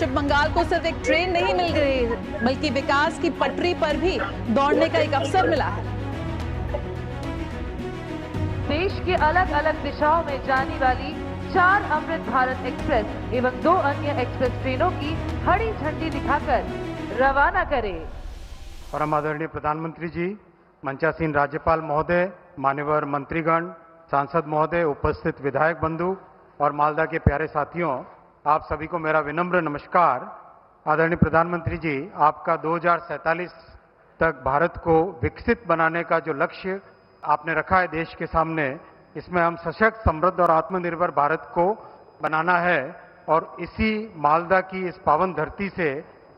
पश्चिम बंगाल को सिर्फ एक ट्रेन नहीं मिल गई बल्कि विकास की पटरी पर भी दौड़ने का एक अवसर मिला है। देश के अलग अलग दिशाओं में जाने वाली 4 अमृत भारत एक्सप्रेस एवं 2 अन्य एक्सप्रेस ट्रेनों की हरी झंडी दिखाकर रवाना करे। परम आदरणीय प्रधानमंत्री जी, मंचासीन राज्यपाल महोदय, मान्यवर मंत्रीगण, सांसद महोदय, उपस्थित विधायक बंधु और मालदा के प्यारे साथियों, आप सभी को मेरा विनम्र नमस्कार। आदरणीय प्रधानमंत्री जी, आपका 2047 तक भारत को विकसित बनाने का जो लक्ष्य आपने रखा है देश के सामने, इसमें हम सशक्त, समृद्ध और आत्मनिर्भर भारत को बनाना है और इसी मालदा की इस पावन धरती से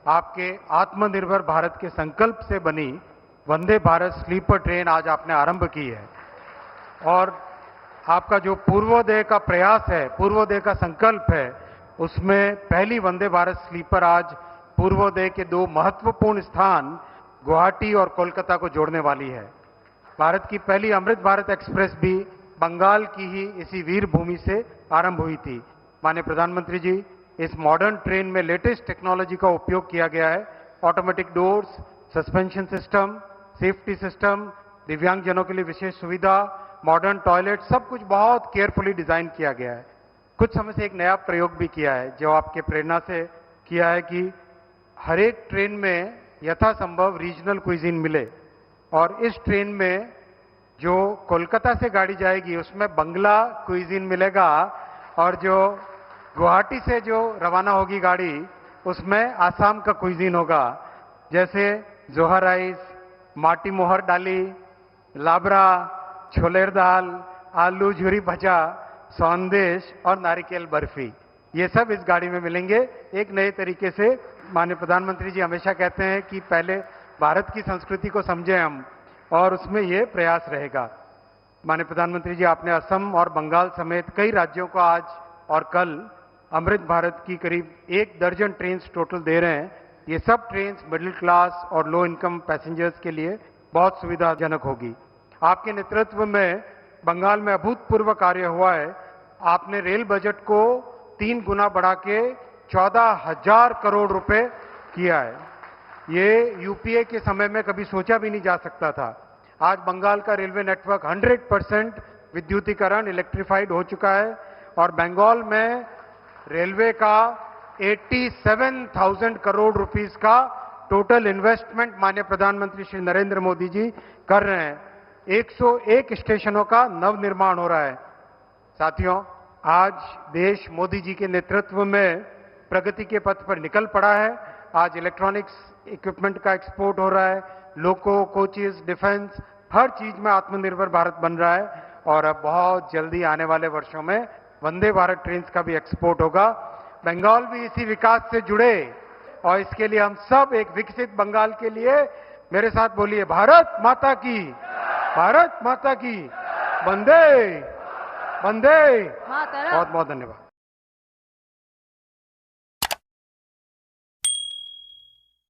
आपके आत्मनिर्भर भारत के संकल्प से बनी वंदे भारत स्लीपर ट्रेन आज आपने आरंभ की है। और आपका जो पूर्वोदय का प्रयास है, पूर्वोदय का संकल्प है, उसमें पहली वंदे भारत स्लीपर आज पूर्वोदय के 2 महत्वपूर्ण स्थान गुवाहाटी और कोलकाता को जोड़ने वाली है। भारत की पहली अमृत भारत एक्सप्रेस भी बंगाल की ही इसी वीर भूमि से आरंभ हुई थी। माननीय प्रधानमंत्री जी, इस मॉडर्न ट्रेन में लेटेस्ट टेक्नोलॉजी का उपयोग किया गया है। Automatic doors, suspension system, safety system, दिव्यांगजनों के लिए विशेष सुविधा, मॉडर्न टॉयलेट, सब कुछ बहुत केयरफुली डिजाइन किया गया है। कुछ समय से एक नया प्रयोग भी किया है जो आपके प्रेरणा से किया है कि हर एक ट्रेन में यथासंभव रीजनल क्विजीन मिले और इस ट्रेन में जो कोलकाता से गाड़ी जाएगी उसमें बंगला क्विजीन मिलेगा और जो गुवाहाटी से जो रवाना होगी गाड़ी उसमें आसाम का क्विजीन होगा, जैसे जोहा राइस, माटी मोहर डाली, लाबरा, छोलेर दाल, आलू झुरी भजा, सौंदेश और नारिकेल बर्फी, ये सब इस गाड़ी में मिलेंगे एक नए तरीके से। माननीय प्रधानमंत्री जी हमेशा कहते हैं कि पहले भारत की संस्कृति को समझें हम, और उसमें ये प्रयास रहेगा। माननीय प्रधानमंत्री जी, आपने असम और बंगाल समेत कई राज्यों को आज और कल अमृत भारत की करीब 1 दर्जन ट्रेन टोटल दे रहे हैं। ये सब ट्रेन मिडिल क्लास और लो इनकम पैसेंजर्स के लिए बहुत सुविधाजनक होगी। आपके नेतृत्व में बंगाल में अभूतपूर्व कार्य हुआ है। आपने रेल बजट को 3 गुना बढ़ा के 14,000 करोड़ रुपए किया है। ये यूपीए के समय में कभी सोचा भी नहीं जा सकता था। आज बंगाल का रेलवे नेटवर्क 100% विद्युतीकरण, इलेक्ट्रिफाइड हो चुका है और बंगाल में रेलवे का 87,000 करोड़ रुपीस का टोटल इन्वेस्टमेंट माननीय प्रधानमंत्री श्री नरेंद्र मोदी जी कर रहे हैं। 101 स्टेशनों का नव निर्माण हो रहा है। साथियों, आज देश मोदी जी के नेतृत्व में प्रगति के पथ पर निकल पड़ा है। आज इलेक्ट्रॉनिक्स इक्विपमेंट का एक्सपोर्ट हो रहा है, लोको, कोचेस, डिफेंस, हर चीज में आत्मनिर्भर भारत बन रहा है और अब बहुत जल्दी आने वाले वर्षों में वंदे भारत ट्रेन का भी एक्सपोर्ट होगा। बंगाल भी इसी विकास से जुड़े और इसके लिए हम सब एक विकसित बंगाल के लिए मेरे साथ बोलिए, भारत माता की, भारत माता की, वंदे वंदे। बहुत बहुत धन्यवाद।